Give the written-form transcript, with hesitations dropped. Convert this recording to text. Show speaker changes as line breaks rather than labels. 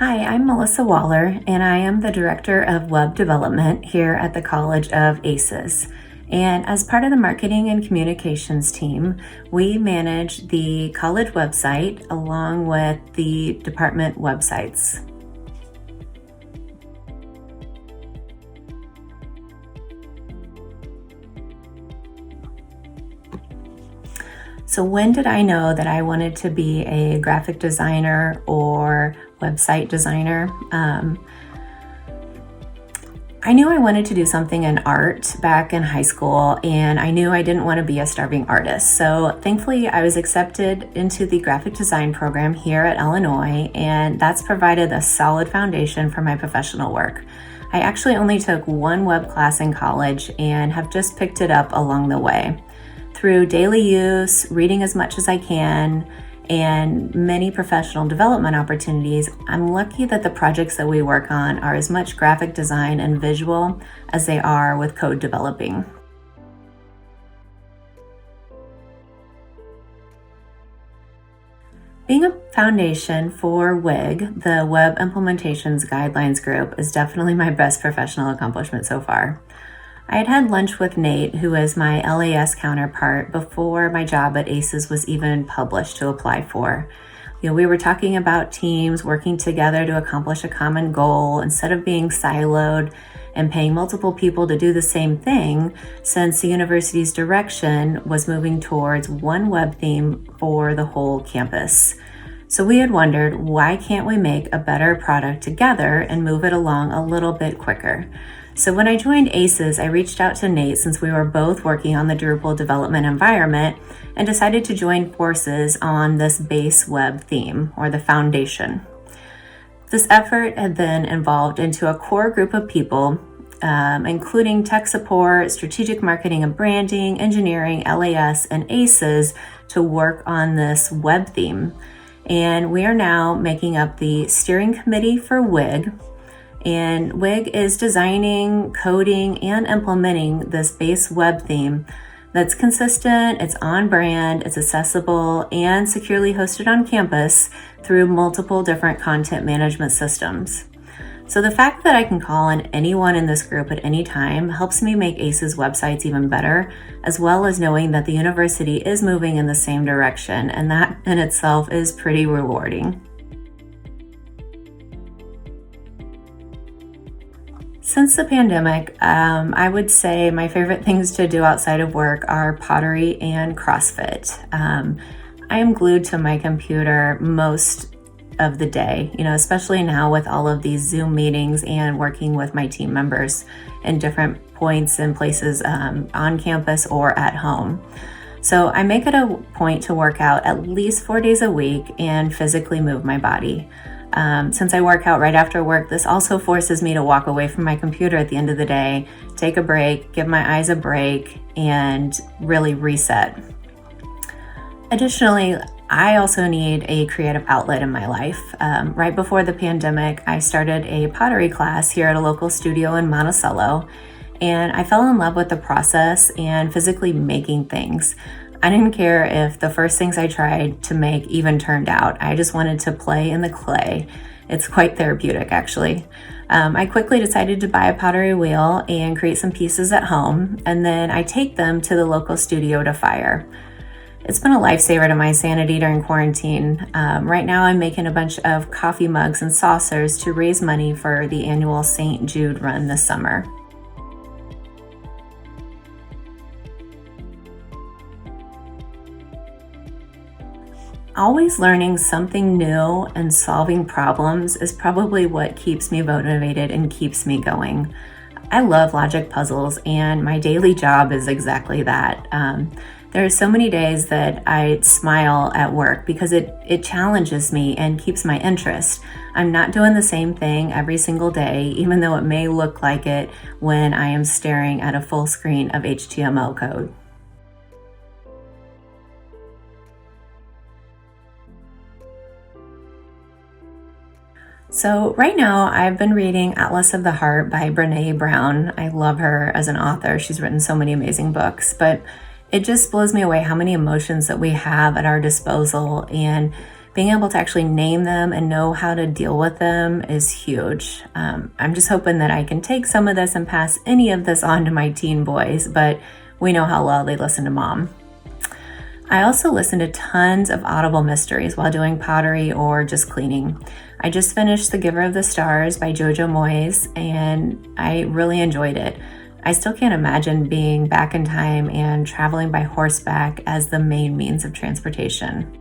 Hi, I'm Melissa Waller, and I am the Director of Web Development here at the College of ACES. And as part of the marketing and communications team, we manage the college website along with the department websites. So, when did I know that I wanted to be a graphic designer or website designer? I knew I wanted to do something in art back in high school, and I knew I didn't want to be a starving artist. So thankfully, I was accepted into the graphic design program here at Illinois, and that's provided a solid foundation for my professional work. I actually only took one web class in college and have just picked it up along the way. Through daily use, reading as much as I can, and many professional development opportunities, I'm lucky that the projects that we work on are as much graphic design and visual as they are with code developing. Being a foundation for WIG, the Web Implementations Guidelines Group, is definitely my best professional accomplishment so far. I had had lunch with Nate, who is my LAS counterpart, before my job at ACES was even published to apply for. We were talking about teams working together to accomplish a common goal instead of being siloed and paying multiple people to do the same thing, since the university's direction was moving towards one web theme for the whole campus. So we had wondered, why can't we make a better product together and move it along a little bit quicker? So when I joined ACES, I reached out to Nate since we were both working on the Drupal development environment and decided to join forces on this base web theme, or the foundation. This effort had then evolved into a core group of people, including tech support, strategic marketing and branding, engineering, LAS, and ACES, to work on this web theme. And we are now making up the steering committee for WIG. And WIG is designing, coding, and implementing this base web theme that's consistent, it's on brand, it's accessible, and securely hosted on campus through multiple different content management systems. So the fact that I can call on anyone in this group at any time helps me make ACES websites even better, as well as knowing that the university is moving in the same direction, and that in itself is pretty rewarding. Since the pandemic, I would say my favorite things to do outside of work are pottery and CrossFit. I am glued to my computer most of the day, especially now with all of these Zoom meetings and working with my team members in different points and places on campus or at home. So I make it a point to work out at least 4 days a week and physically move my body. Since I work out right after work, this also forces me to walk away from my computer at the end of the day, take a break, give my eyes a break, and really reset. Additionally, I also need a creative outlet in my life. Right before the pandemic, I started a pottery class here at a local studio in Monticello, and I fell in love with the process and physically making things. I didn't care if the first things I tried to make even turned out. I just wanted to play in the clay. It's quite therapeutic, actually. I quickly decided to buy a pottery wheel and create some pieces at home, and then I take them to the local studio to fire. It's been a lifesaver to my sanity during quarantine. Right now I'm making a bunch of coffee mugs and saucers to raise money for the annual St. Jude run this summer. Always learning something new and solving problems is probably what keeps me motivated and keeps me going. I love logic puzzles, and my daily job is exactly that. There are so many days that I smile at work because it challenges me and keeps my interest. I'm not doing the same thing every single day, even though it may look like it when I am staring at a full screen of HTML code. So right now I've been reading Atlas of the Heart by Brené Brown. I love her as an author. She's written so many amazing books, but it just blows me away how many emotions that we have at our disposal, and Being able to actually name them and know how to deal with them is huge. I'm just hoping that I can take some of this and pass any of this on to my teen boys, but we know how well they listen to mom. I also listen to tons of Audible mysteries while doing pottery or just cleaning. I just finished The Giver of the Stars by Jojo Moyes, and I really enjoyed it. I still can't imagine being back in time and traveling by horseback as the main means of transportation.